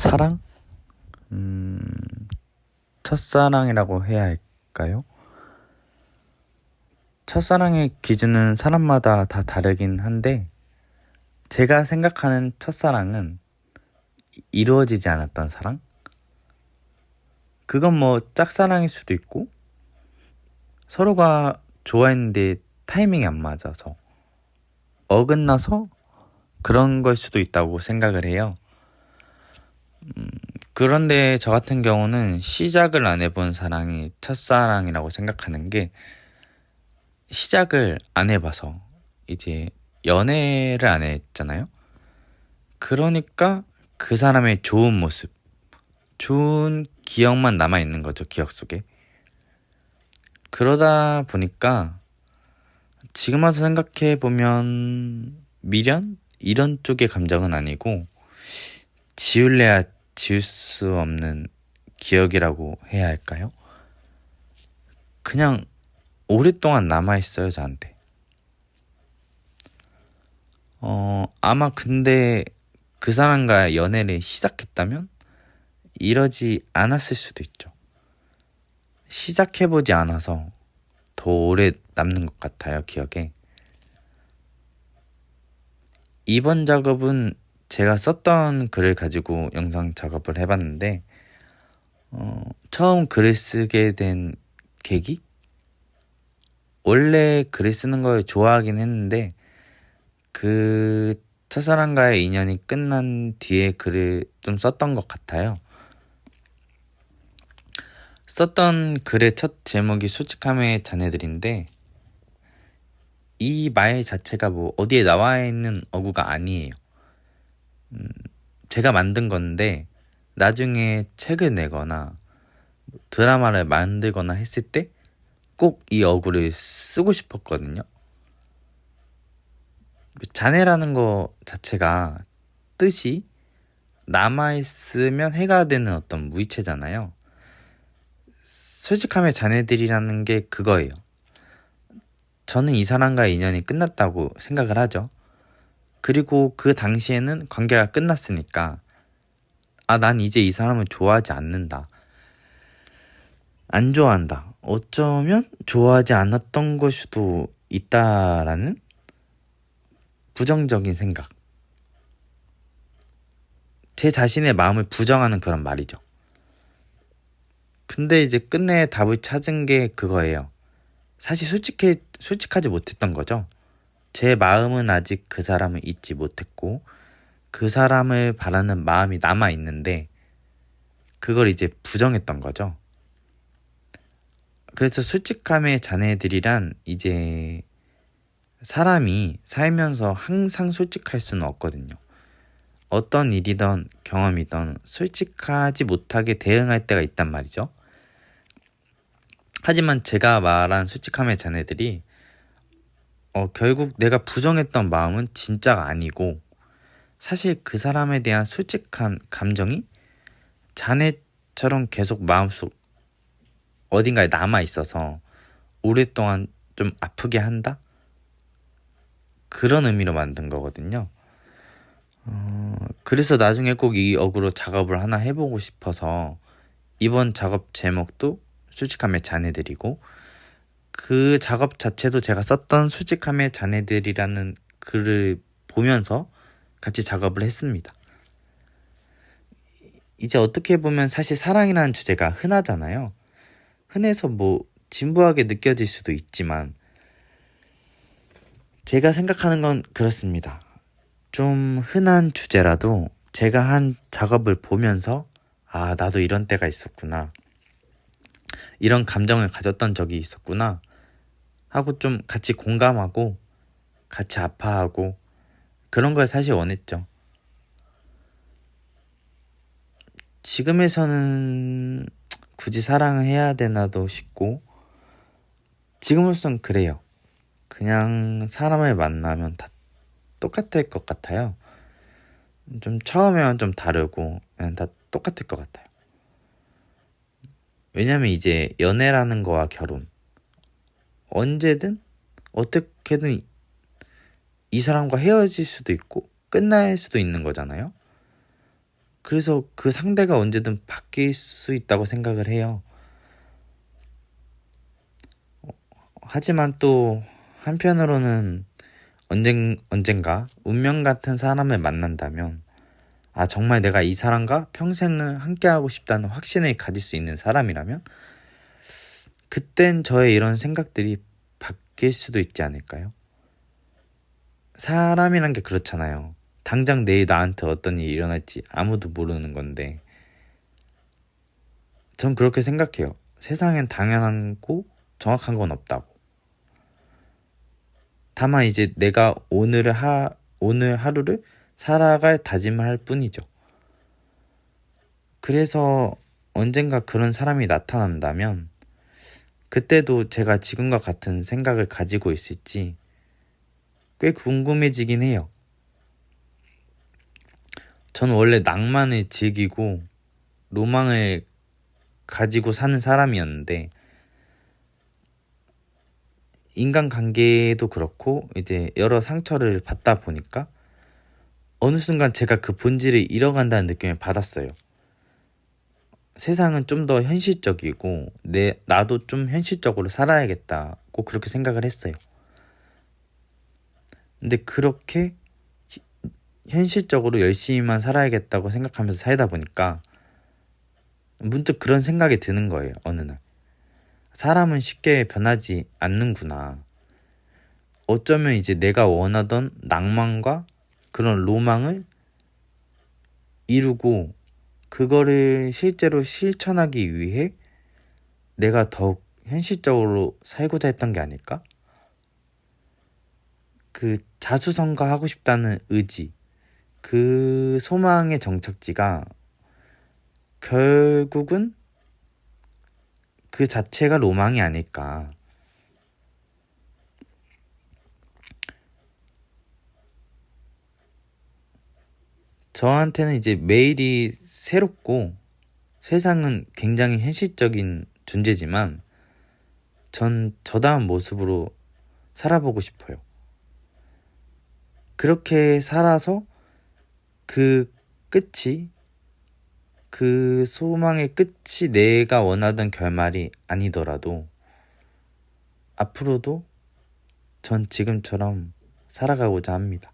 사랑? 음, 첫사랑이라고 해야 할까요? 첫사랑의 기준은 사람마다 다 다르긴 한데, 제가 생각하는 첫사랑은 이루어지지 않았던 사랑? 그건 뭐 짝사랑일 수도 있고, 서로가 좋아했는데 타이밍이 안 맞아서, 어긋나서 그런 걸 수도 있다고 생각을 해요. 그런데 저 같은 경우는 시작을 안 해본 사랑이 첫사랑이라고 생각하는 게, 시작을 안 해봐서 이제 연애를 안 했잖아요. 그러니까 그 사람의 좋은 모습, 좋은 기억만 남아있는 거죠, 기억 속에. 그러다 보니까 지금 와서 생각해보면 미련? 이런 쪽의 감정은 아니고 지울래야 지울 수 없는 기억이라고 해야 할까요? 그냥 오랫동안 남아있어요, 저한테. 아마 근데 그 사람과 연애를 시작했다면 이러지 않았을 수도 있죠. 시작해보지 않아서 더 오래 남는 것 같아요, 기억에. 이번 작업은 제가 썼던 글을 가지고 영상 작업을 해봤는데, 처음 글을 쓰게 된 계기? 원래 글을 쓰는 걸 좋아하긴 했는데, 그 첫사랑과의 인연이 끝난 뒤에 글을 좀 썼던 것 같아요. 썼던 글의 첫 제목이 솔직함의 자네들인데, 이 말 자체가 뭐 어디에 나와 있는 어구가 아니에요. 제가 만든 건데 나중에 책을 내거나 드라마를 만들거나 했을 때 꼭 이 어구를 쓰고 싶었거든요. 자네라는 거 자체가 뜻이 남아있으면 해가 되는 어떤 무의체잖아요. 솔직함의 자네들이라는 게 그거예요. 저는 이 사람과의 인연이 끝났다고 생각을 하죠. 그리고 그 당시에는 관계가 끝났으니까, 난 이제 이 사람을 좋아하지 않는다. 안 좋아한다. 어쩌면 좋아하지 않았던 걸 수도 있다라는 부정적인 생각. 제 자신의 마음을 부정하는 그런 말이죠. 근데 이제 끝내 답을 찾은 게 그거예요. 사실 솔직하지 못했던 거죠. 제 마음은 아직 그 사람을 잊지 못했고, 그 사람을 바라는 마음이 남아있는데, 그걸 이제 부정했던 거죠. 그래서 솔직함의 자네들이란 이제 사람이 살면서 항상 솔직할 수는 없거든요. 어떤 일이든 경험이든 솔직하지 못하게 대응할 때가 있단 말이죠. 하지만 제가 말한 솔직함의 자네들이 결국 내가 부정했던 마음은 진짜가 아니고, 사실 그 사람에 대한 솔직한 감정이 자네처럼 계속 마음속 어딘가에 남아있어서 오랫동안 좀 아프게 한다? 그런 의미로 만든 거거든요. 그래서 나중에 꼭 이 어구로 작업을 하나 해보고 싶어서 이번 작업 제목도 솔직함의 자네들이고, 그 작업 자체도 제가 썼던 솔직함의 자네들이라는 글을 보면서 같이 작업을 했습니다. 이제 어떻게 보면 사실 사랑이라는 주제가 흔하잖아요. 흔해서 뭐 진부하게 느껴질 수도 있지만, 제가 생각하는 건 그렇습니다. 좀 흔한 주제라도 제가 한 작업을 보면서 나도 이런 때가 있었구나, 이런 감정을 가졌던 적이 있었구나 하고 좀 같이 공감하고 같이 아파하고 그런 걸 사실 원했죠. 지금에서는 굳이 사랑을 해야 되나도 싶고, 지금으로선 그래요. 그냥 사람을 만나면 다 똑같을 것 같아요. 좀 처음에는 좀 다르고 그냥 다 똑같을 것 같아요. 왜냐면 이제 연애라는 거와 결혼, 언제든 어떻게든 이 사람과 헤어질 수도 있고 끝날 수도 있는 거잖아요. 그래서 그 상대가 언제든 바뀔 수 있다고 생각을 해요. 하지만 또 한편으로는 언젠가 운명 같은 사람을 만난다면 정말 내가 이 사람과 평생을 함께하고 싶다는 확신을 가질 수 있는 사람이라면 그땐 저의 이런 생각들이 바뀔 수도 있지 않을까요? 사람이란 게 그렇잖아요. 당장 내일 나한테 어떤 일이 일어날지 아무도 모르는 건데 전 그렇게 생각해요. 세상엔 당연하고 정확한 건 없다고. 다만 이제 내가 오늘 하루를 살아갈 다짐을 할 뿐이죠. 그래서 언젠가 그런 사람이 나타난다면 그때도 제가 지금과 같은 생각을 가지고 있을지 꽤 궁금해지긴 해요. 저는 원래 낭만을 즐기고 로망을 가지고 사는 사람이었는데 인간관계도 그렇고 이제 여러 상처를 받다 보니까 어느 순간 제가 그 본질을 잃어간다는 느낌을 받았어요. 세상은 좀 더 현실적이고 나도 좀 현실적으로 살아야겠다고 그렇게 생각을 했어요. 근데 그렇게 현실적으로 열심히만 살아야겠다고 생각하면서 살다 보니까 문득 그런 생각이 드는 거예요. 어느 날 사람은 쉽게 변하지 않는구나. 어쩌면 이제 내가 원하던 낭만과 그런 로망을 이루고 그거를 실제로 실천하기 위해 내가 더욱 현실적으로 살고자 했던 게 아닐까? 그 자수성가하고 싶다는 의지, 그 소망의 정착지가 결국은 그 자체가 로망이 아닐까. 저한테는 이제 매일이 새롭고 세상은 굉장히 현실적인 존재지만 전 저다운 모습으로 살아보고 싶어요. 그렇게 살아서 그 끝이 그 소망의 끝이 내가 원하던 결말이 아니더라도 앞으로도 전 지금처럼 살아가고자 합니다.